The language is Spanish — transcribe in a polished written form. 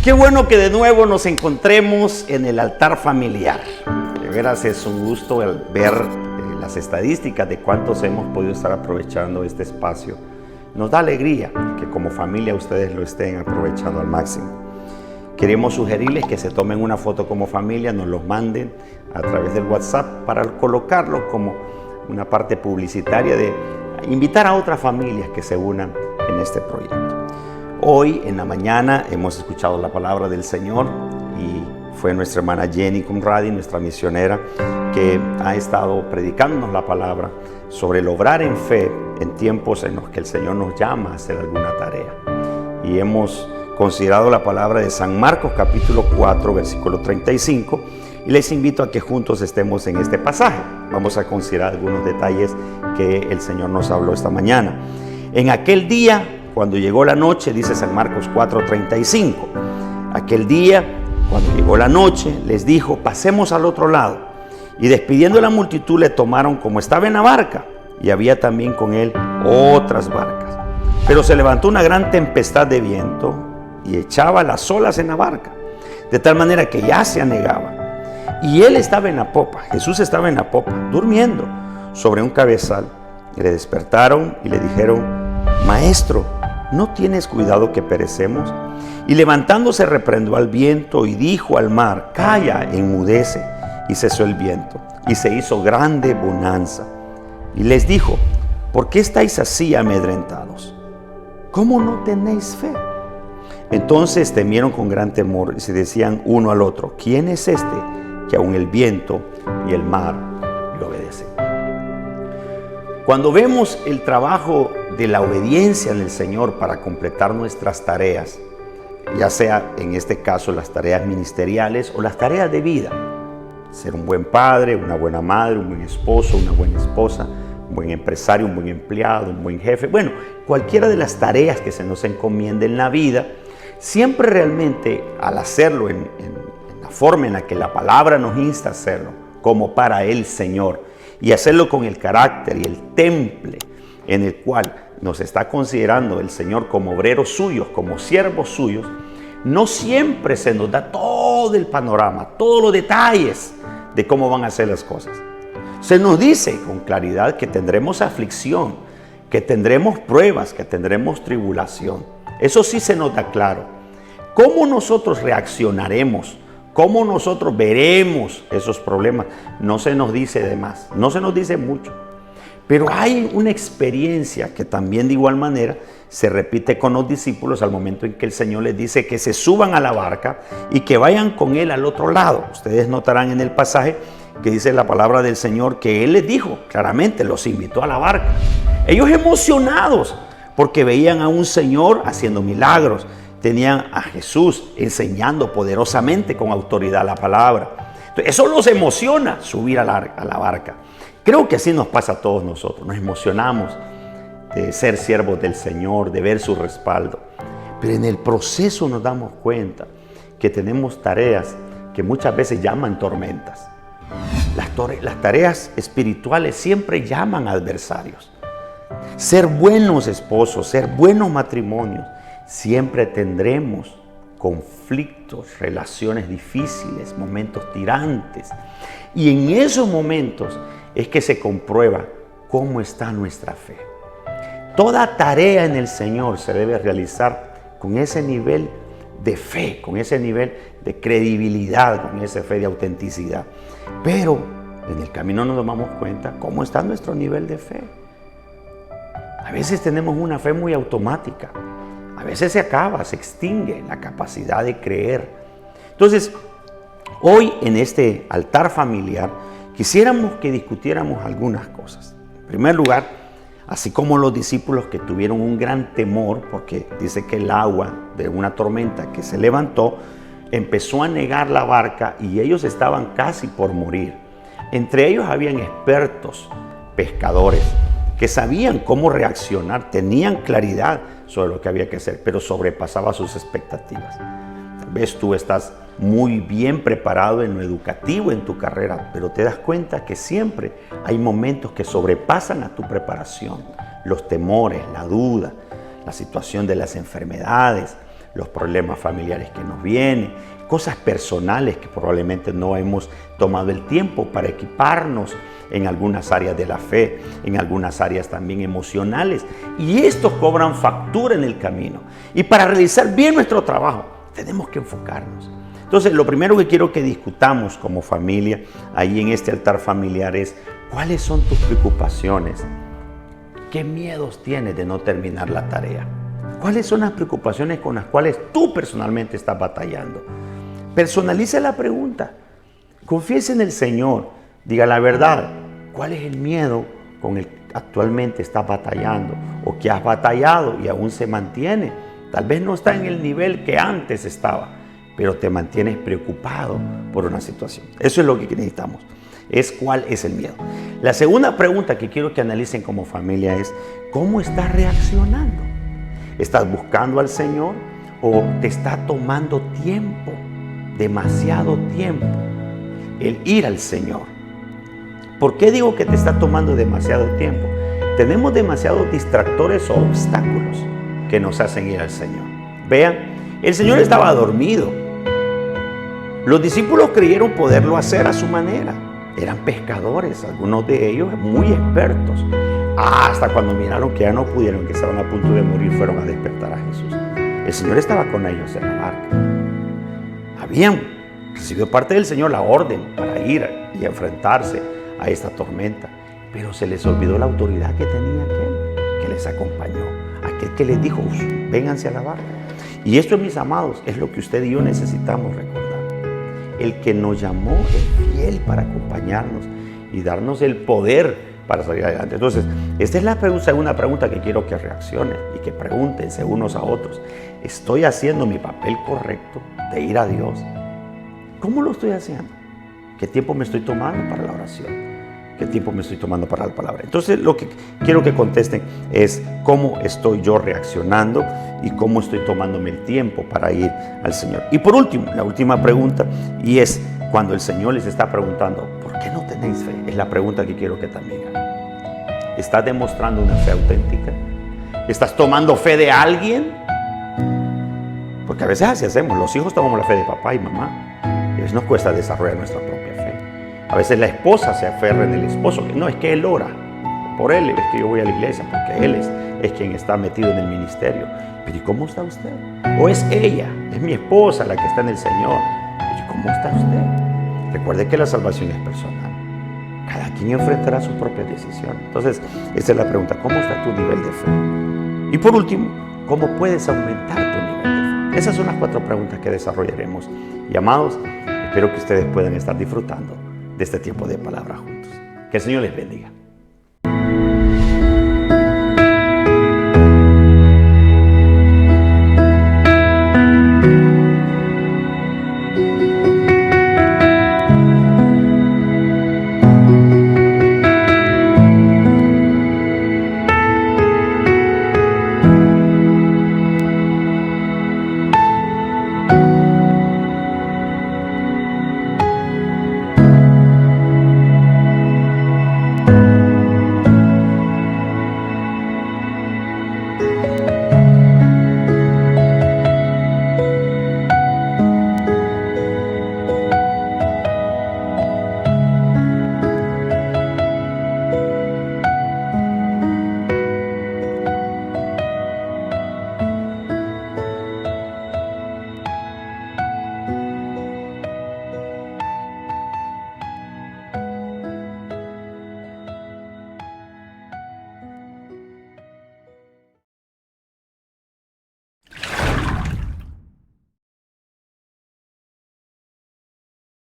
Qué bueno que de nuevo nos encontremos en el altar familiar. De veras es un gusto el ver las estadísticas de cuántos hemos podido estar aprovechando este espacio. Nos da alegría que como familia ustedes lo estén aprovechando al máximo. Queremos sugerirles que se tomen una foto como familia, nos los manden a través del WhatsApp para colocarlo como una parte publicitaria de invitar a otras familias que se unan en este proyecto. Hoy en la mañana hemos escuchado la palabra del Señor y fue nuestra hermana Jenny Conradi, nuestra misionera, que ha estado predicándonos la palabra sobre el obrar en fe en tiempos en los que el Señor nos llama a hacer alguna tarea. Y hemos considerado la palabra de San Marcos capítulo 4 versículo 35 y les invito a que juntos estemos en este pasaje. Vamos a considerar algunos detalles que el Señor nos habló esta mañana. En aquel día, cuando llegó la noche, dice San Marcos 4:35, aquel día, cuando llegó la noche, les dijo, pasemos al otro lado. Y despidiendo a la multitud, le tomaron como estaba en la barca, y había también con él otras barcas. Pero se levantó una gran tempestad de viento y echaba las olas en la barca, de tal manera que ya se anegaba. Y él estaba en la popa, Jesús estaba en la popa, durmiendo sobre un cabezal. Y le despertaron y le dijeron, Maestro, ¿no tienes cuidado que perecemos? Y levantándose reprendió al viento y dijo al mar, calla, enmudece. Y cesó el viento y se hizo grande bonanza. Y les dijo, ¿por qué estáis así amedrentados? ¿Cómo no tenéis fe? Entonces temieron con gran temor y se decían uno al otro, ¿quién es este que aun el viento y el mar le obedecen? Cuando vemos el trabajo de la obediencia en el Señor para completar nuestras tareas, ya sea en este caso las tareas ministeriales o las tareas de vida, ser un buen padre, una buena madre, un buen esposo, una buena esposa, un buen empresario, un buen empleado, un buen jefe, bueno, cualquiera de las tareas que se nos encomiende en la vida, siempre realmente al hacerlo en la forma en la que la palabra nos insta a hacerlo, como para el Señor, y hacerlo con el carácter y el temple en el cual nos está considerando el Señor como obreros suyos, como siervos suyos, no siempre se nos da todo el panorama, todos los detalles de cómo van a ser las cosas. Se nos dice con claridad que tendremos aflicción, que tendremos pruebas, que tendremos tribulación. Eso sí se nos da claro. ¿Cómo nosotros reaccionaremos? ¿Cómo nosotros veremos esos problemas? No se nos dice de más, no se nos dice mucho. Pero hay una experiencia que también de igual manera se repite con los discípulos al momento en que el Señor les dice que se suban a la barca y que vayan con Él al otro lado. Ustedes notarán en el pasaje que dice la palabra del Señor que Él les dijo claramente, los invitó a la barca. Ellos emocionados porque veían a un Señor haciendo milagros. Tenían a Jesús enseñando poderosamente con autoridad la palabra. Entonces, eso los emociona subir a la barca. Creo que así nos pasa a todos nosotros. Nos emocionamos de ser siervos del Señor, de ver su respaldo. Pero en el proceso nos damos cuenta que tenemos tareas que muchas veces llaman tormentas. Las tareas espirituales siempre llaman adversarios. Ser buenos esposos, ser buenos matrimonios, siempre tendremos conflictos, relaciones difíciles, momentos tirantes. Y en esos momentos es que se comprueba cómo está nuestra fe. Toda tarea en el Señor se debe realizar con ese nivel de fe, con ese nivel de credibilidad, con esa fe de autenticidad. Pero en el camino nos damos cuenta cómo está nuestro nivel de fe. A veces tenemos una fe muy automática. A veces se acaba, se extingue la capacidad de creer. Entonces, hoy en este altar familiar, quisiéramos que discutiéramos algunas cosas. En primer lugar, así como los discípulos que tuvieron un gran temor, porque dice que el agua de una tormenta que se levantó, empezó a anegar la barca y ellos estaban casi por morir. Entre ellos habían expertos pescadores que sabían cómo reaccionar, tenían claridad sobre lo que había que hacer, pero sobrepasaba sus expectativas. Tal vez tú estás muy bien preparado en lo educativo, en tu carrera, pero te das cuenta que siempre hay momentos que sobrepasan a tu preparación. Los temores, la duda, la situación de las enfermedades, los problemas familiares que nos vienen, cosas personales que probablemente no hemos tomado el tiempo para equiparnos en algunas áreas de la fe, en algunas áreas también emocionales. Y estos cobran factura en el camino. Y para realizar bien nuestro trabajo, tenemos que enfocarnos. Entonces, lo primero que quiero que discutamos como familia, ahí en este altar familiar, es ¿cuáles son tus preocupaciones? ¿Qué miedos tienes de no terminar la tarea? ¿Cuáles son las preocupaciones con las cuales tú personalmente estás batallando? Personalice la pregunta. Confiese en el Señor. Diga la verdad. ¿Cuál es el miedo con el que actualmente estás batallando? O que has batallado y aún se mantiene. Tal vez no está en el nivel que antes estaba, pero te mantienes preocupado por una situación. Eso es lo que necesitamos. Es cuál es el miedo. La segunda pregunta que quiero que analicen como familia es ¿cómo estás reaccionando? ¿Estás buscando al Señor o te está tomando tiempo, demasiado tiempo, el ir al Señor? ¿Por qué digo que te está tomando demasiado tiempo? Tenemos demasiados distractores o obstáculos que nos hacen ir al Señor. Vean, el Señor estaba dormido. Los discípulos creyeron poderlo hacer a su manera. Eran pescadores, algunos de ellos muy expertos. Hasta cuando miraron que ya no pudieron, que estaban a punto de morir, fueron a despertar a Jesús. El Señor estaba con ellos en la barca. Habían recibido parte del Señor la orden para ir y enfrentarse a esta tormenta, pero se les olvidó la autoridad que tenía aquel que les acompañó, aquel que les dijo, vénganse a la barca. Y esto, mis amados, es lo que usted y yo necesitamos recordar. El que nos llamó es fiel para acompañarnos y darnos el poder para salir adelante. Entonces, esta es la segunda pregunta que quiero que reaccionen y que pregúntense unos a otros. ¿Estoy haciendo mi papel correcto de ir a Dios? ¿Cómo lo estoy haciendo? ¿Qué tiempo me estoy tomando para la oración? ¿Qué tiempo me estoy tomando para la palabra? Entonces, lo que quiero que contesten es cómo estoy yo reaccionando y cómo estoy tomándome el tiempo para ir al Señor. Y por último, la última pregunta, y es cuando el Señor les está preguntando, ¿por qué no tenéis fe? Es la pregunta que quiero que también hagan. ¿Estás demostrando una fe auténtica? ¿Estás tomando fe de alguien? Porque a veces así hacemos. Los hijos tomamos la fe de papá y mamá. Y a veces nos cuesta desarrollar nuestra propia fe. A veces la esposa se aferra en el esposo. No, es que él ora. Por él es que yo voy a la iglesia, porque él es quien está metido en el ministerio. Pero ¿y cómo está usted? ¿O es ella? Es mi esposa la que está en el Señor. Pero ¿y cómo está usted? Recuerde que la salvación es personal. Cada quien enfrentará su propia decisión. Entonces, esa es la pregunta. ¿Cómo está tu nivel de fe? Y por último, ¿cómo puedes aumentar tu nivel de fe? Esas son las 4 preguntas que desarrollaremos. Y amados, espero que ustedes puedan estar disfrutando de este tiempo de palabra juntos. Que el Señor les bendiga.